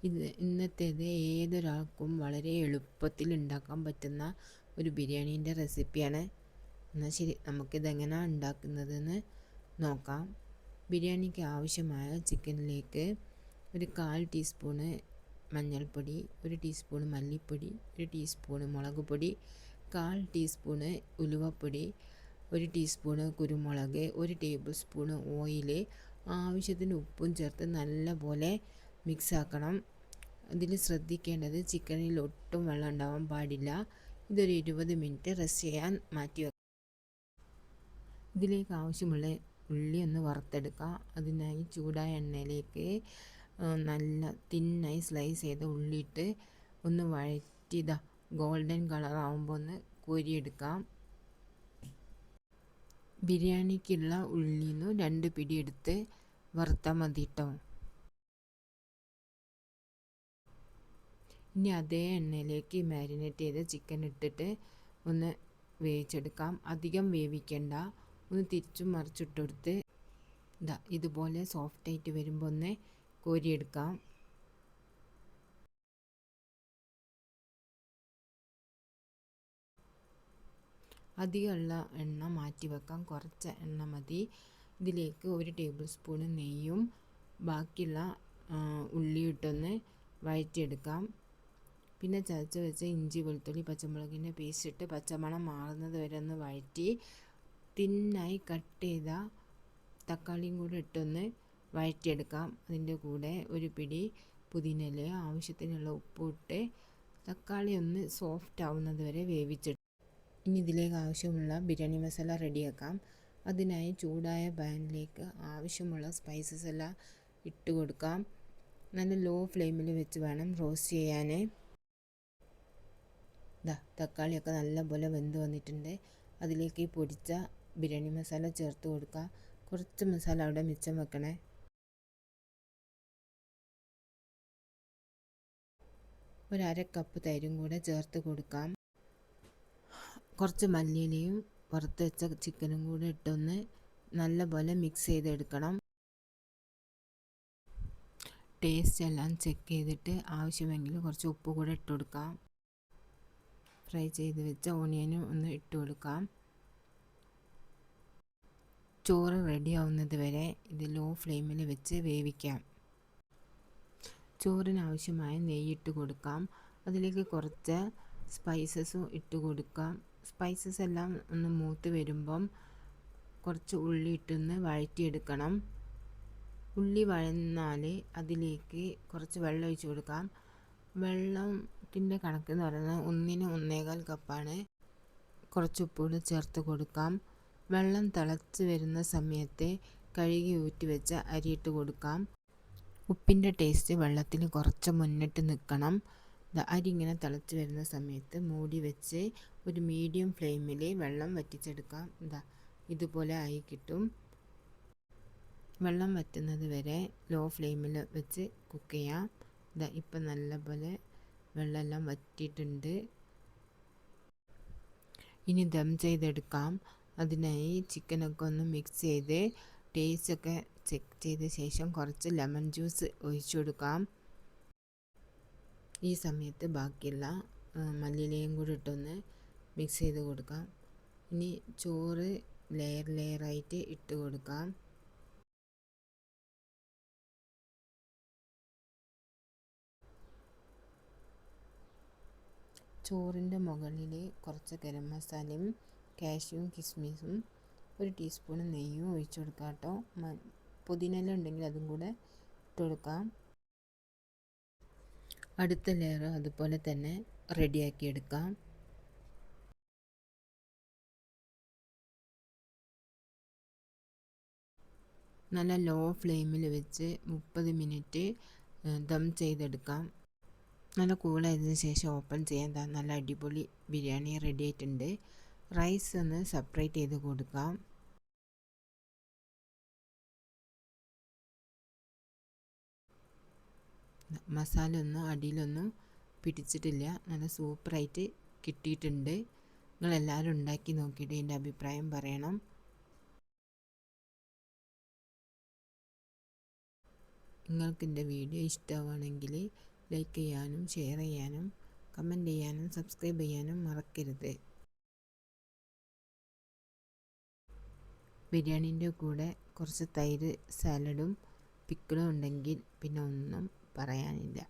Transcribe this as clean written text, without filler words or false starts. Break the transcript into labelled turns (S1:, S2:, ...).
S1: ഇന്നത്തേത് ഏതൊരാൾക്കും വളരെ എളുപ്പത്തിൽ ഉണ്ടാക്കാൻ പറ്റുന്ന ഒരു ബിരിയാണീൻ്റെ റെസിപ്പിയാണ്. എന്നാൽ ശരി, നമുക്കിതെങ്ങനെയാണ് ഉണ്ടാക്കുന്നതെന്ന് നോക്കാം. ബിരിയാണിക്ക് ആവശ്യമായ ചിക്കനിലേക്ക് ഒരു 1/4 ടീസ്പൂണ് മഞ്ഞൾപ്പൊടി, 1 ടീസ്പൂൺ മല്ലിപ്പൊടി, 1 ടീസ്പൂൺ മുളക് പൊടി, 1/4 ടീസ്പൂണ് ഉലുവപ്പൊടി, 1 ടീസ്പൂണ് കുരുമുളക്, 1 ടേബിൾ സ്പൂൺ ഓയിൽ, ആവശ്യത്തിന് ഉപ്പും ചേർത്ത് നല്ലപോലെ മിക്സ് ആക്കണം. ഇതിൽ ശ്രദ്ധിക്കേണ്ടത് ചിക്കനിൽ ഒട്ടും വെള്ളം ഉണ്ടാവാൻ പാടില്ല. ഇതൊരു 20 മിനിറ്റ് റെസ്റ്റ് ചെയ്യാൻ മാറ്റി വെക്കാം. ഇതിലേക്ക് ആവശ്യമുള്ള ഉള്ളി ഒന്ന് വറുത്തെടുക്കുക. അതിനായി ചൂടായ എണ്ണയിലേക്ക് നല്ല തിന്നായി സ്ലൈസ് ചെയ്ത ഉള്ളിയിട്ട് ഒന്ന് വഴറ്റിയതാ ഗോൾഡൻ കളർ ആകുമ്പോൾ ഒന്ന് കോരിയെടുക്കാം. ബിരിയാണിക്കുള്ള ഉള്ളിയിൽ നിന്ന് 2 പിടി എടുത്ത് വറുത്താൽ മതി കേട്ടോ. ഇനി അതേ എണ്ണയിലേക്ക് മാരിനേറ്റ് ചെയ്ത ചിക്കൻ ഇട്ടിട്ട് ഒന്ന് വേവിച്ചെടുക്കാം. അധികം വേവിക്കണ്ട, ഒന്ന് തിരിച്ചും മറിച്ചിട്ടെടുത്ത് ഇതുപോലെ സോഫ്റ്റായിട്ട് വരുമ്പോൾ ഒന്ന് കോരിയെടുക്കാം. അധികമുള്ള എണ്ണ മാറ്റി വെക്കാം, കുറച്ച് എണ്ണ മതി. ഇതിലേക്ക് 1 ടേബിൾ സ്പൂൺ നെയ്യും ബാക്കിയുള്ള ഉള്ളിയിട്ടൊന്ന് വഴറ്റിയെടുക്കാം. പിന്നെ ചതച്ച് വെച്ച ഇഞ്ചി വെളുത്തുള്ളി പച്ചമുളകിൻ്റെ പേസ്റ്റ് ഇട്ട് പച്ചമണം മാറുന്നത് വരെ ഒന്ന് വഴറ്റി തിന്നായി കട്ട് ചെയ്ത തക്കാളിയും കൂടെ ഇട്ടൊന്ന് വഴറ്റിയെടുക്കാം. അതിൻ്റെ കൂടെ ഒരു പിടി പുതിനയില, ആവശ്യത്തിനുള്ള ഉപ്പിട്ട് തക്കാളി ഒന്ന് സോഫ്റ്റ് ആവുന്നത് വരെ വേവിച്ചെടുക്കും. ഇനി ഇതിലേക്ക് ആവശ്യമുള്ള ബിരിയാണി മസാല റെഡിയാക്കാം. അതിനായി ചൂടായ പാനിലേക്ക് ആവശ്യമുള്ള സ്പൈസസ് എല്ലാം ഇട്ട് കൊടുക്കാം. നല്ല ലോ ഫ്ലെയിമിൽ വെച്ച് വേണം റോസ്റ്റ് ചെയ്യാൻ. തക്കാളിയൊക്കെ നല്ലപോലെ വെന്ത് വന്നിട്ടുണ്ട്. അതിലേക്ക് പൊടിച്ച ബിരിയാണി മസാല ചേർത്ത് കൊടുക്കുക. കുറച്ച് മസാല അവിടെ മിച്ചം വെക്കണേ. ഒരു 1/2 കപ്പ് തൈരും കൂടെ ചേർത്ത് കൊടുക്കാം. കുറച്ച് മല്ലിയിലയും വറുത്ത് വെച്ച ചിക്കനും കൂടെ ഇട്ടൊന്ന് നല്ലപോലെ മിക്സ് ചെയ്തെടുക്കണം. ടേസ്റ്റ് എല്ലാം ചെക്ക് ചെയ്തിട്ട് ആവശ്യമെങ്കിൽ കുറച്ച് ഉപ്പ് കൂടെ ഇട്ട് കൊടുക്കാം. ഫ്രൈ ചെയ്ത് വെച്ച ഓണിയനും ഒന്ന് ഇട്ട് കൊടുക്കാം. ചോറ് റെഡി ആവുന്നത് വരെ ഇത് ലോ ഫ്ലെയിമിൽ വെച്ച് വേവിക്കാം. ചോറിന് ആവശ്യമായ നെയ്യ് കൊടുക്കാം. അതിലേക്ക് കുറച്ച് സ്പൈസസും ഇട്ട് കൊടുക്കാം. സ്പൈസസ് എല്ലാം ഒന്ന് മൂത്ത് വരുമ്പം കുറച്ച് ഉള്ളി ഇട്ടൊന്ന് വഴറ്റിയെടുക്കണം. ഉള്ളി വഴന്നാൽ അതിലേക്ക് കുറച്ച് വെള്ളം ഒഴിച്ച് കൊടുക്കാം. വെള്ളത്തിൻ്റെ കണക്ക് എന്ന് പറയുന്നത് 1 ന് 1.25 കപ്പാണ്. കുറച്ച് ഉപ്പുകൂടി ചേർത്ത് കൊടുക്കാം. വെള്ളം തിളച്ച് വരുന്ന സമയത്ത് കഴുകി ഊറ്റി വെച്ച അരിയിട്ട് കൊടുക്കാം. ഉപ്പിൻ്റെ ടേസ്റ്റ് വെള്ളത്തിൽ കുറച്ച് മുന്നിട്ട് നിൽക്കണം. അരി ഇങ്ങനെ തിളച്ച് വരുന്ന സമയത്ത് മൂടി വെച്ച് ഒരു മീഡിയം ഫ്ലെയിമിൽ വെള്ളം വറ്റിച്ചെടുക്കാം. ഇതുപോലെ ആയി കിട്ടും. വെള്ളം വറ്റുന്നത് വരെ ലോ ഫ്ലെയിമിൽ വെച്ച് കുക്ക് ചെയ്യാം. ഇപ്പം നല്ലപോലെ വെള്ളമെല്ലാം വറ്റിയിട്ടുണ്ട്. ഇനി ദം ചെയ്തെടുക്കാം. അതിനായി ചിക്കനൊക്കെ ഒന്ന് മിക്സ് ചെയ്ത് ടേസ്റ്റൊക്കെ ചെക്ക് ചെയ്ത ശേഷം കുറച്ച് ലെമൺ ജ്യൂസ് ഒഴിച്ചു കൊടുക്കാം. ഈ സമയത്ത് ബാക്കിയുള്ള മല്ലിയിലയും കൂടി ഇട്ടൊന്ന് മിക്സ് ചെയ്ത് കൊടുക്കാം. ഇനി ചോറ് ലെയറായിട്ട് ഇട്ട് കൊടുക്കാം. ചോറിൻ്റെ മുകളിൽ കുറച്ച് ഗരം മസാലയും കാഷ്യൂവും കിസ്മിസും 1 ടീസ്പൂൺ നെയ്യും ഒഴിച്ചു കൊടുക്കാം കേട്ടോ. പുതിനയില ഉണ്ടെങ്കിൽ അതും കൂടെ ഇട്ട് കൊടുക്കാം. അടുത്ത ലെയർ അതുപോലെ തന്നെ റെഡിയാക്കി എടുക്കാം. നല്ല ലോ ഫ്ലെയിമിൽ വെച്ച് 30 മിനിറ്റ് ദം ചെയ്തെടുക്കാം. നല്ല കൂളായതിനു ശേഷം ഓപ്പൺ ചെയ്യാൻ നല്ല അടിപൊളി ബിരിയാണി റെഡി ആയിട്ടുണ്ട്. റൈസ് ഒന്ന് സെപ്പറേറ്റ് ചെയ്ത് കൊടുക്കാം. മസാല ഒന്നും അടിയിലൊന്നും പിടിച്ചിട്ടില്ല. നല്ല സൂപ്പറായിട്ട് കിട്ടിയിട്ടുണ്ട്. നിങ്ങളെല്ലാവരും ഉണ്ടാക്കി നോക്കിയിട്ട് എൻ്റെ അഭിപ്രായം പറയണം. നിങ്ങൾക്ക് എൻ്റെ വീഡിയോ ഇഷ്ടമാണെങ്കിൽ ലൈക്ക് ചെയ്യാനും ഷെയർ ചെയ്യാനും കമൻറ്റ് ചെയ്യാനും സബ്സ്ക്രൈബ് ചെയ്യാനും മറക്കരുത്. ബിരിയാണീൻ്റെ കൂടെ കുറച്ച് തൈര് സാലഡും പിക്കിളും ഉണ്ടെങ്കിൽ പിന്നെ ഒന്നും പറയാനില്ല.